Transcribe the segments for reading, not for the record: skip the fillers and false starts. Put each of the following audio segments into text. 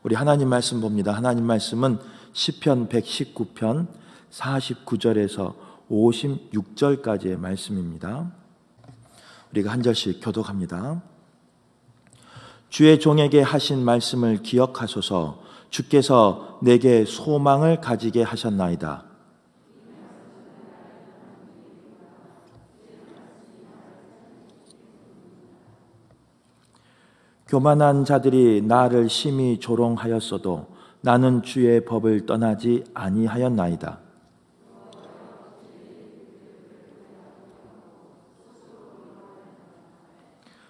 우리 하나님 말씀 봅니다. 하나님 말씀은 시편 119편 49절에서 56절까지의 말씀입니다. 우리가 한 절씩 교독합니다. 주의 종에게 하신 말씀을 기억하소서. 주께서 내게 소망을 가지게 하셨나이다. 교만한 자들이 나를 심히 조롱하였어도 나는 주의 법을 떠나지 아니하였나이다.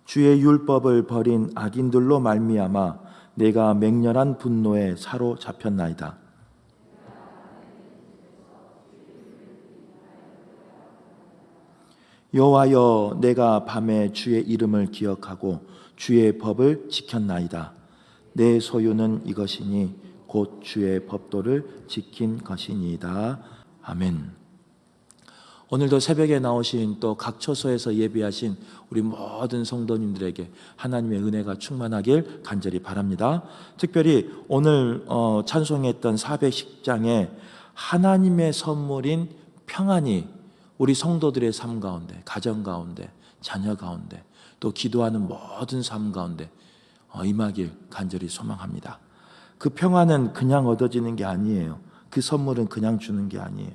주의 율법을 버린 악인들로 말미암아 내가 맹렬한 분노에 사로잡혔나이다. 여호와여, 내가 밤에 주의 이름을 기억하고 주의 법을 지켰나이다. 내 소유는 이것이니 곧 주의 법도를 지킨 것이니이다. 아멘. 오늘도 새벽에 나오신 또 각 처소에서 예배하신 우리 모든 성도님들에게 하나님의 은혜가 충만하길 간절히 바랍니다. 특별히 오늘 찬송했던 410장에 하나님의 선물인 평안이 우리 성도들의 삶 가운데, 가정 가운데, 자녀 가운데, 또 기도하는 모든 삶 가운데 임하길 간절히 소망합니다. 그 평안은 그냥 얻어지는 게 아니에요. 그 선물은 그냥 주는 게 아니에요.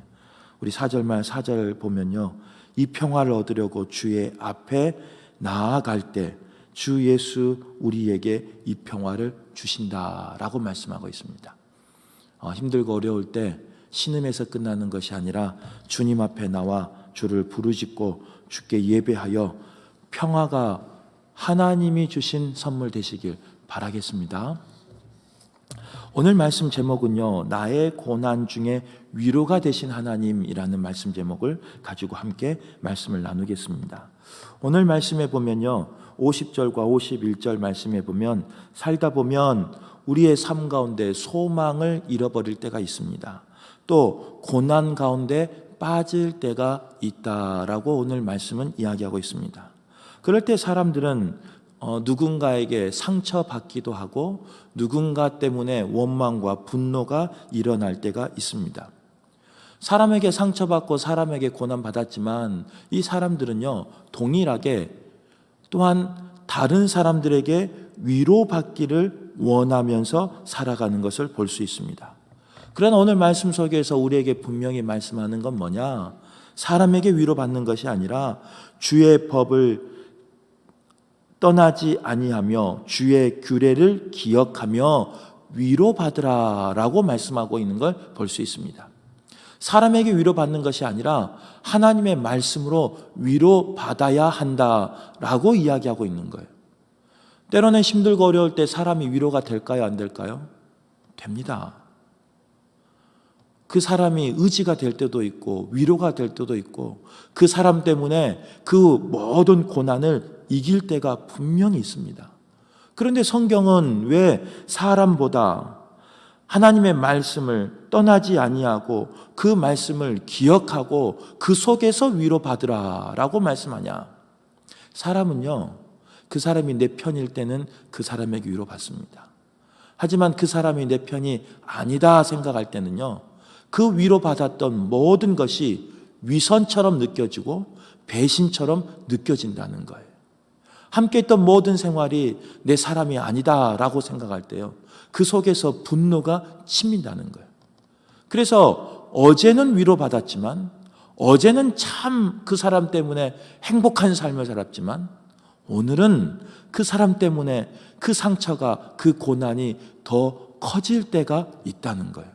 우리 4절 말 4절 보면요, 이 평화를 얻으려고 주의 앞에 나아갈 때 주 예수 우리에게 이 평화를 주신다라고 말씀하고 있습니다. 힘들고 어려울 때 신음에서 끝나는 것이 아니라 주님 앞에 나와 주를 부르짖고 주께 예배하여 평화가 하나님이 주신 선물 되시길 바라겠습니다. 오늘 말씀 제목은요, 나의 고난 중에 위로가 되신 하나님이라는 말씀 제목을 가지고 함께 말씀을 나누겠습니다. 오늘 말씀에 보면요, 50절과 51절 말씀에 보면 살다 보면 우리의 삶 가운데 소망을 잃어버릴 때가 있습니다. 또 고난 가운데 빠질 때가 있다라고 오늘 말씀은 이야기하고 있습니다. 그럴 때 사람들은 누군가에게 상처받기도 하고 누군가 때문에 원망과 분노가 일어날 때가 있습니다. 사람에게 상처받고 사람에게 고난받았지만 이 사람들은요, 동일하게 또한 다른 사람들에게 위로받기를 원하면서 살아가는 것을 볼 수 있습니다. 그러나 오늘 말씀 속에서 우리에게 분명히 말씀하는 건 뭐냐? 사람에게 위로받는 것이 아니라 주의 법을 떠나지 아니하며 주의 규례를 기억하며 위로받으라라고 말씀하고 있는 걸 볼 수 있습니다. 사람에게 위로받는 것이 아니라 하나님의 말씀으로 위로받아야 한다라고 이야기하고 있는 거예요. 때로는 힘들고 어려울 때 사람이 위로가 될까요? 안 될까요? 됩니다. 그 사람이 의지가 될 때도 있고 위로가 될 때도 있고 그 사람 때문에 그 모든 고난을 이길 때가 분명히 있습니다. 그런데 성경은 왜 사람보다 하나님의 말씀을 떠나지 아니하고 그 말씀을 기억하고 그 속에서 위로받으라라고 말씀하냐? 사람은요, 그 사람이 내 편일 때는 그 사람에게 위로받습니다. 하지만 그 사람이 내 편이 아니다 생각할 때는요, 그 위로받았던 모든 것이 위선처럼 느껴지고 배신처럼 느껴진다는 거예요. 함께 했던 모든 생활이 내 사람이 아니다라고 생각할 때요, 그 속에서 분노가 치민다는 거예요. 그래서 어제는 위로받았지만, 어제는 참 그 사람 때문에 행복한 삶을 살았지만 오늘은 그 사람 때문에 그 상처가, 그 고난이 더 커질 때가 있다는 거예요.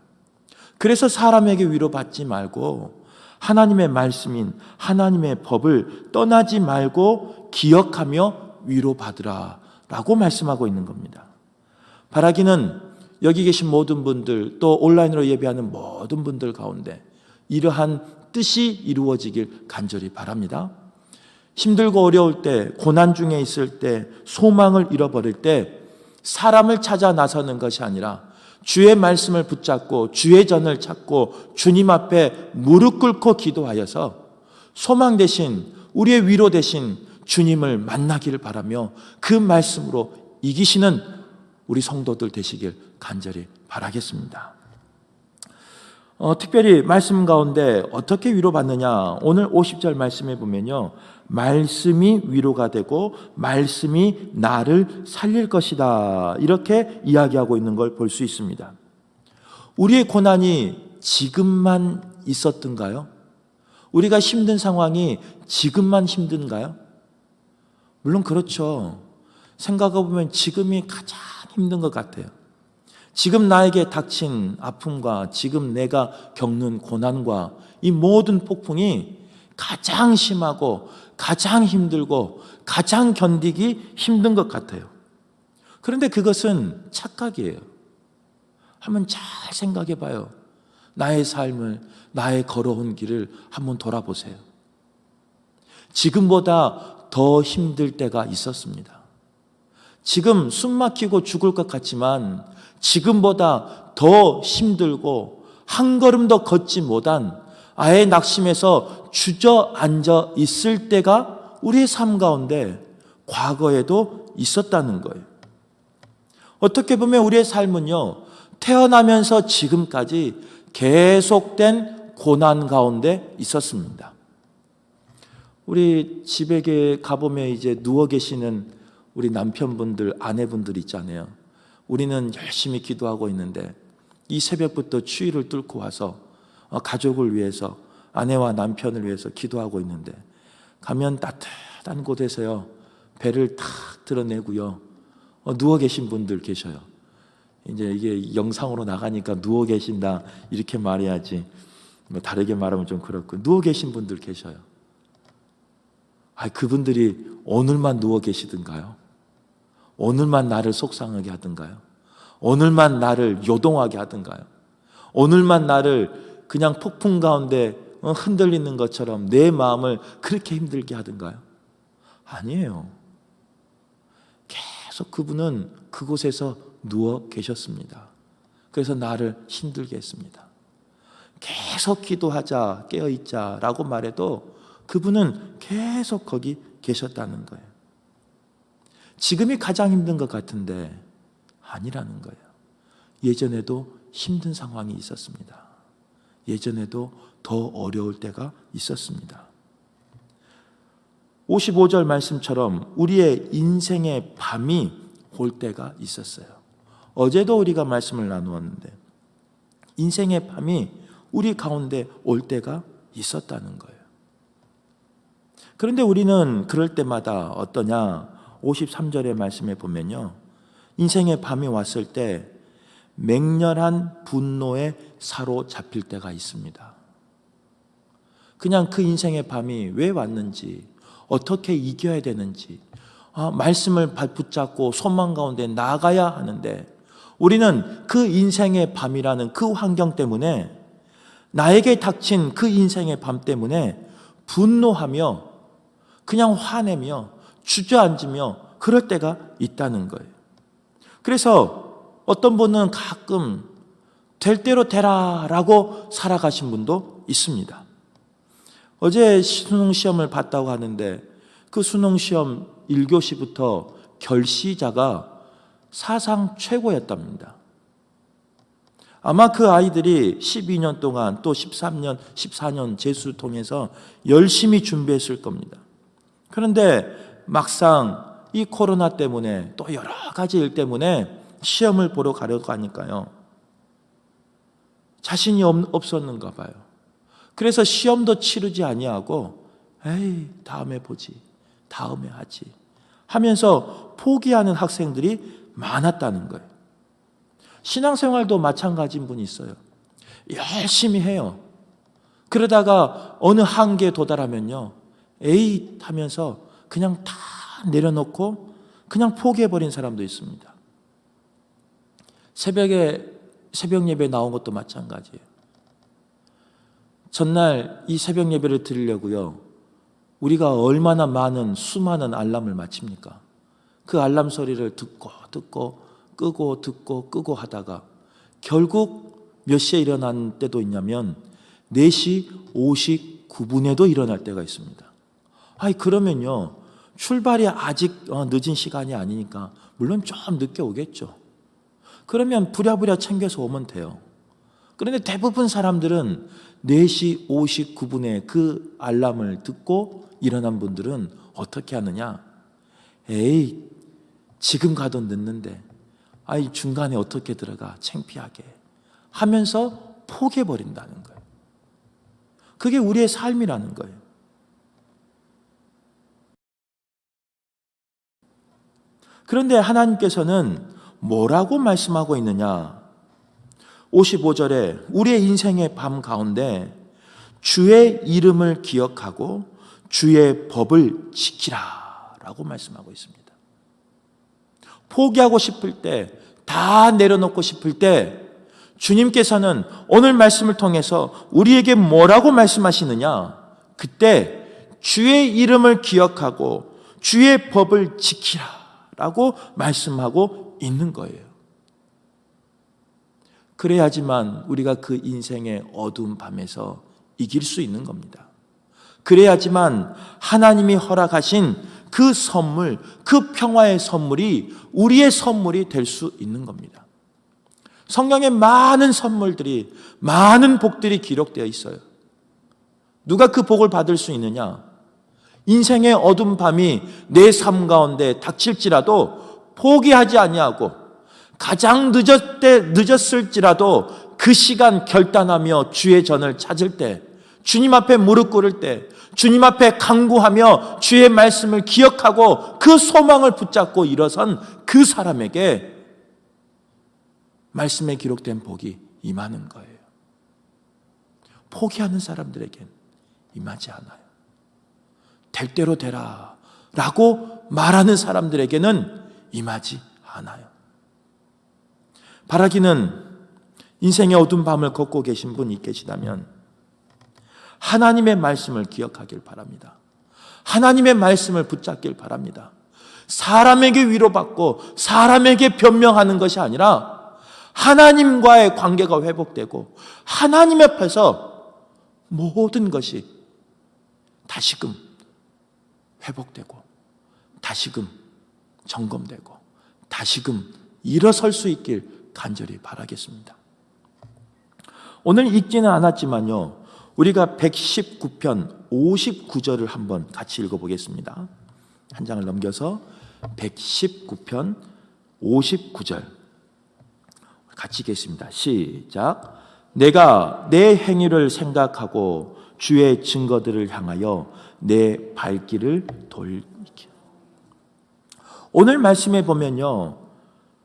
그래서 사람에게 위로받지 말고 하나님의 말씀인 하나님의 법을 떠나지 말고 기억하며 위로받으라 라고 말씀하고 있는 겁니다. 바라기는 여기 계신 모든 분들, 또 온라인으로 예배하는 모든 분들 가운데 이러한 뜻이 이루어지길 간절히 바랍니다. 힘들고 어려울 때, 고난 중에 있을 때, 소망을 잃어버릴 때 사람을 찾아 나서는 것이 아니라 주의 말씀을 붙잡고 주의 전을 찾고 주님 앞에 무릎 꿇고 기도하여서 소망 대신, 우리의 위로 대신 주님을 만나기를 바라며 그 말씀으로 이기시는 우리 성도들 되시길 간절히 바라겠습니다. 특별히 말씀 가운데 어떻게 위로받느냐, 오늘 50절 말씀에 보면요, 말씀이 위로가 되고 말씀이 나를 살릴 것이다, 이렇게 이야기하고 있는 걸 볼 수 있습니다. 우리의 고난이 지금만 있었던가요? 우리가 힘든 상황이 지금만 힘든가요? 물론 그렇죠. 생각해보면 지금이 가장 힘든 것 같아요. 지금 나에게 닥친 아픔과 지금 내가 겪는 고난과 이 모든 폭풍이 가장 심하고 가장 힘들고 가장 견디기 힘든 것 같아요. 그런데 그것은 착각이에요. 한번 잘 생각해 봐요. 나의 삶을, 나의 걸어온 길을 한번 돌아보세요. 지금보다 더 힘들 때가 있었습니다. 지금 숨 막히고 죽을 것 같지만 지금보다 더 힘들고 한 걸음 더 걷지 못한, 아예 낙심해서 주저앉아 있을 때가 우리의 삶 가운데 과거에도 있었다는 거예요. 어떻게 보면 우리의 삶은요, 태어나면서 지금까지 계속된 고난 가운데 있었습니다. 우리 집에 가보면 이제 누워 계시는 우리 남편분들, 아내분들 있잖아요. 우리는 열심히 기도하고 있는데 이 새벽부터 추위를 뚫고 와서 가족을 위해서, 아내와 남편을 위해서 기도하고 있는데 가면 따뜻한 곳에서요, 배를 탁 드러내고요, 누워 계신 분들 계셔요. 이제 이게 영상으로 나가니까 누워 계신다 이렇게 말해야지, 뭐 다르게 말하면 좀 그렇고, 누워 계신 분들 계셔요. 그분들이 오늘만 누워 계시든가요? 오늘만 나를 속상하게 하든가요? 오늘만 나를 요동하게 하든가요? 오늘만 나를 그냥 폭풍 가운데 흔들리는 것처럼 내 마음을 그렇게 힘들게 하든가요? 아니에요. 계속 그분은 그곳에서 누워 계셨습니다. 그래서 나를 힘들게 했습니다. 계속 기도하자, 깨어있자라고 말해도 그분은 계속 거기 계셨다는 거예요. 지금이 가장 힘든 것 같은데 아니라는 거예요. 예전에도 힘든 상황이 있었습니다. 예전에도 더 어려울 때가 있었습니다. 55절 말씀처럼 우리의 인생의 밤이 올 때가 있었어요. 어제도 우리가 말씀을 나누었는데 인생의 밤이 우리 가운데 올 때가 있었다는 거예요. 그런데 우리는 그럴 때마다 어떠냐? 53절의 말씀에 보면요, 인생의 밤이 왔을 때 맹렬한 분노에 사로잡힐 때가 있습니다. 그냥 그 인생의 밤이 왜 왔는지, 어떻게 이겨야 되는지, 말씀을 붙잡고 소망 가운데 나아가야 하는데, 우리는 그 인생의 밤이라는 그 환경 때문에, 나에게 닥친 그 인생의 밤 때문에 분노하며 그냥 화내며 주저앉으며 그럴 때가 있다는 거예요. 그래서 어떤 분은 가끔 될 대로 되라 라고 살아가신 분도 있습니다. 어제 수능 시험을 봤다고 하는데 그 수능 시험 1교시부터 결시자가 사상 최고였답니다. 아마 그 아이들이 12년 동안 또 13년, 14년 재수를 통해서 열심히 준비했을 겁니다. 그런데 막상 이 코로나 때문에 또 여러 가지 일 때문에 시험을 보러 가려고 하니까요, 자신이 없었는가 봐요. 그래서 시험도 치르지 아니하고 에이 다음에 보지, 다음에 하지 하면서 포기하는 학생들이 많았다는 거예요. 신앙생활도 마찬가지인 분이 있어요. 열심히 해요. 그러다가 어느 한계에 도달하면요, 에이 하면서 그냥 다 내려놓고 그냥 포기해버린 사람도 있습니다. 새벽 예배 나온 것도 마찬가지예요. 전날 이 새벽 예배를 드리려고요, 우리가 얼마나 많은 수많은 알람을 맞춥니까? 그 알람 소리를 듣고 끄고 듣고 끄고 하다가 결국 몇 시에 일어난 때도 있냐면 4시 59분에도 일어날 때가 있습니다. 그러면요, 출발이 아직 늦은 시간이 아니니까 물론 좀 늦게 오겠죠. 그러면 부랴부랴 챙겨서 오면 돼요. 그런데 대부분 사람들은 4시 59분에 그 알람을 듣고 일어난 분들은 어떻게 하느냐? 에이, 지금 가도 늦는데, 아이, 중간에 어떻게 들어가? 창피하게. 하면서 포기해버린다는 거예요. 그게 우리의 삶이라는 거예요. 그런데 하나님께서는 뭐라고 말씀하고 있느냐? 55절에 우리의 인생의 밤 가운데 주의 이름을 기억하고 주의 법을 지키라 라고 말씀하고 있습니다. 포기하고 싶을 때, 다 내려놓고 싶을 때 주님께서는 오늘 말씀을 통해서 우리에게 뭐라고 말씀하시느냐? 그때 주의 이름을 기억하고 주의 법을 지키라 라고 말씀하고 있는 거예요. 그래야지만 우리가 그 인생의 어두운 밤에서 이길 수 있는 겁니다. 그래야지만 하나님이 허락하신 그 선물, 그 평화의 선물이 우리의 선물이 될 수 있는 겁니다. 성경에 많은 선물들이, 많은 복들이 기록되어 있어요. 누가 그 복을 받을 수 있느냐? 인생의 어두운 밤이 내 삶 가운데 닥칠지라도 포기하지 아니하고 가장 늦었을지라도 그 시간 결단하며 주의 전을 찾을 때, 주님 앞에 무릎 꿇을 때, 주님 앞에 간구하며 주의 말씀을 기억하고 그 소망을 붙잡고 일어선 그 사람에게 말씀에 기록된 복이 임하는 거예요. 포기하는 사람들에겐 임하지 않아요. 될 대로 되라 라고 말하는 사람들에게는 임하지 않아요. 바라기는 인생의 어두운 밤을 걷고 계신 분이 계시다면 하나님의 말씀을 기억하길 바랍니다. 하나님의 말씀을 붙잡길 바랍니다. 사람에게 위로받고 사람에게 변명하는 것이 아니라 하나님과의 관계가 회복되고 하나님 앞에서 모든 것이 다시금 회복되고 다시금 점검되고 다시금 일어설 수 있길 간절히 바라겠습니다. 오늘 읽지는 않았지만요, 우리가 119편 59절을 한번 같이 읽어보겠습니다. 한 장을 넘겨서 119편 59절 같이 읽겠습니다. 시작. 내가 내 행위를 생각하고 주의 증거들을 향하여 내 발길을 돌이켜. 오늘 말씀에 보면요,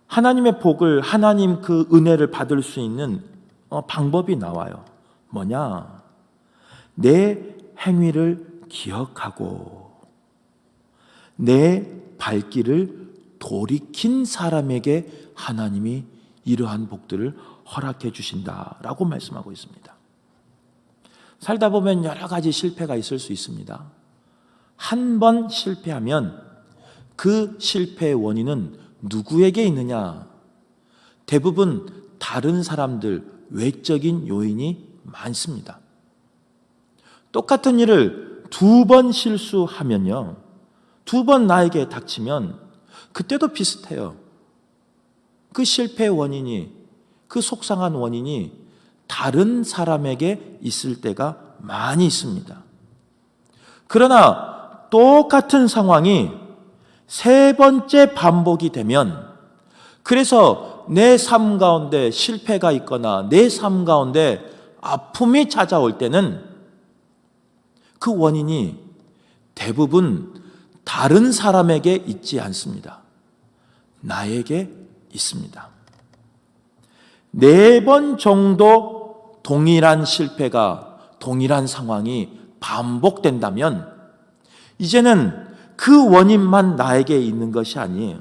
하나님의 복을, 하나님 그 은혜를 받을 수 있는 방법이 나와요. 뭐냐? 내 행위를 기억하고 내 발길을 돌이킨 사람에게 하나님이 이러한 복들을 허락해 주신다라고 말씀하고 있습니다. 살다 보면 여러 가지 실패가 있을 수 있습니다. 한 번 실패하면 그 실패의 원인은 누구에게 있느냐? 대부분 다른 사람들, 외적인 요인이 많습니다. 똑같은 일을 2번 실수하면요, 2번 나에게 닥치면 그때도 비슷해요. 그 실패의 원인이, 그 속상한 원인이 다른 사람에게 있을 때가 많이 있습니다. 그러나 똑같은 상황이 3번째 반복이 되면, 그래서 내 삶 가운데 실패가 있거나 내 삶 가운데 아픔이 찾아올 때는 그 원인이 대부분 다른 사람에게 있지 않습니다. 나에게 있습니다. 4번 정도 동일한 실패가, 동일한 상황이 반복된다면 이제는 그 원인만 나에게 있는 것이 아니에요.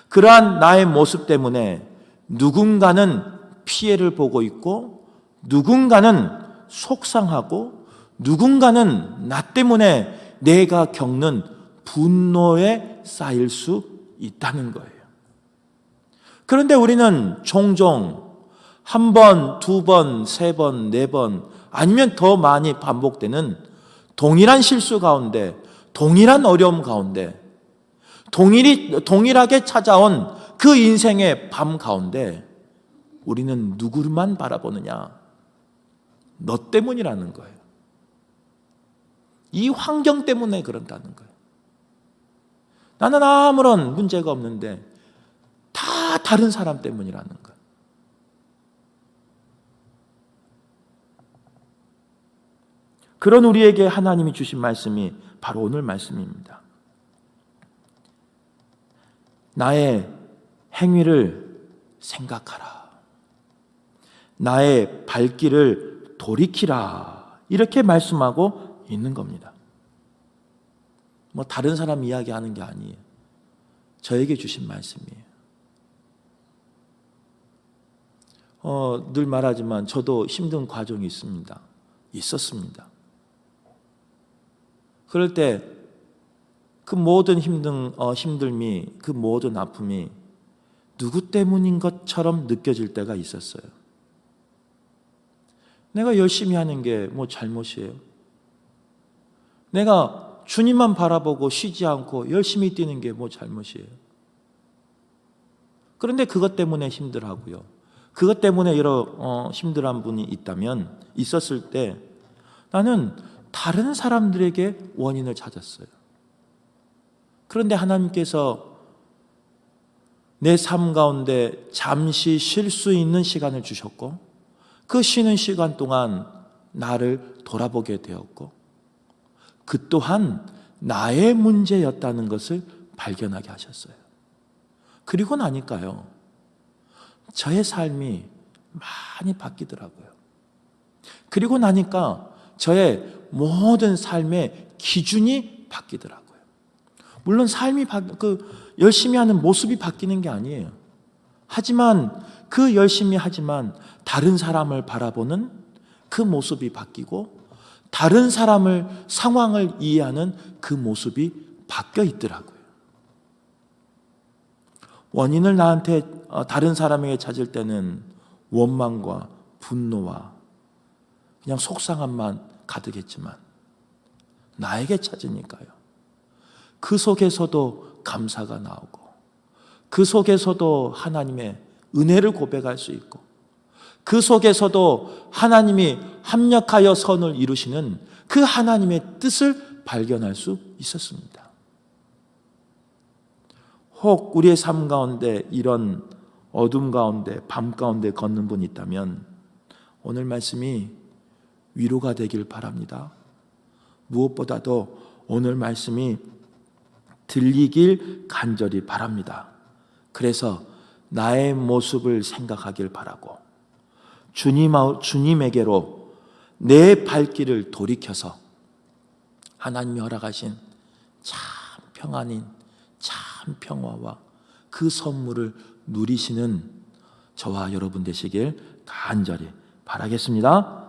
그러한 나의 모습 때문에 누군가는 피해를 보고 있고, 누군가는 속상하고, 누군가는 나 때문에 내가 겪는 분노에 쌓일 수 있다는 거예요. 그런데 우리는 종종 1번, 2번, 3번, 4번 아니면 더 많이 반복되는 동일한 실수 가운데, 동일한 어려움 가운데, 동일하게 찾아온 그 인생의 밤 가운데 우리는 누구만 바라보느냐? 너 때문이라는 거예요. 이 환경 때문에 그런다는 거예요. 나는 아무런 문제가 없는데 다 다른 사람 때문이라는 거예요. 그런 우리에게 하나님이 주신 말씀이 바로 오늘 말씀입니다. 나의 행위를 생각하라. 나의 발길을 돌이키라. 이렇게 말씀하고 있는 겁니다. 뭐 다른 사람 이야기하는 게 아니에요. 저에게 주신 말씀이에요. 늘 말하지만 저도 힘든 과정이 있었습니다. 그럴 때 그 모든 힘듦이, 그 모든 아픔이 누구 때문인 것처럼 느껴질 때가 있었어요. 내가 열심히 하는 게 뭐 잘못이에요? 내가 주님만 바라보고 쉬지 않고 열심히 뛰는 게 뭐 잘못이에요? 그런데 그것 때문에 힘들하고요. 그것 때문에 여러 힘들한 분이 있었을 때 나는 다른 사람들에게 원인을 찾았어요. 그런데 하나님께서 내 삶 가운데 잠시 쉴 수 있는 시간을 주셨고 그 쉬는 시간 동안 나를 돌아보게 되었고 그 또한 나의 문제였다는 것을 발견하게 하셨어요. 그리고 나니까요, 저의 삶이 많이 바뀌더라고요. 그리고 나니까 저의 모든 삶의 기준이 바뀌더라고요. 물론 삶이 열심히 하는 모습이 바뀌는 게 아니에요. 하지만 그 열심히 하지만 다른 사람을 바라보는 그 모습이 바뀌고 다른 상황을 이해하는 그 모습이 바뀌어 있더라고요. 원인을 다른 사람에게 찾을 때는 원망과 분노와 그냥 속상함만 가득했지만 나에게 찾으니까요, 그 속에서도 감사가 나오고 그 속에서도 하나님의 은혜를 고백할 수 있고 그 속에서도 하나님이 합력하여 선을 이루시는 그 하나님의 뜻을 발견할 수 있었습니다. 혹 우리의 삶 가운데 이런 어둠 가운데, 밤 가운데 걷는 분이 있다면 오늘 말씀이 위로가 되길 바랍니다. 무엇보다도 오늘 말씀이 들리길 간절히 바랍니다. 그래서 나의 모습을 생각하길 바라고 주님에게로 내 발길을 돌이켜서 하나님이 허락하신 참 평안인 참 평화와 그 선물을 누리시는 저와 여러분 되시길 간절히 바라겠습니다.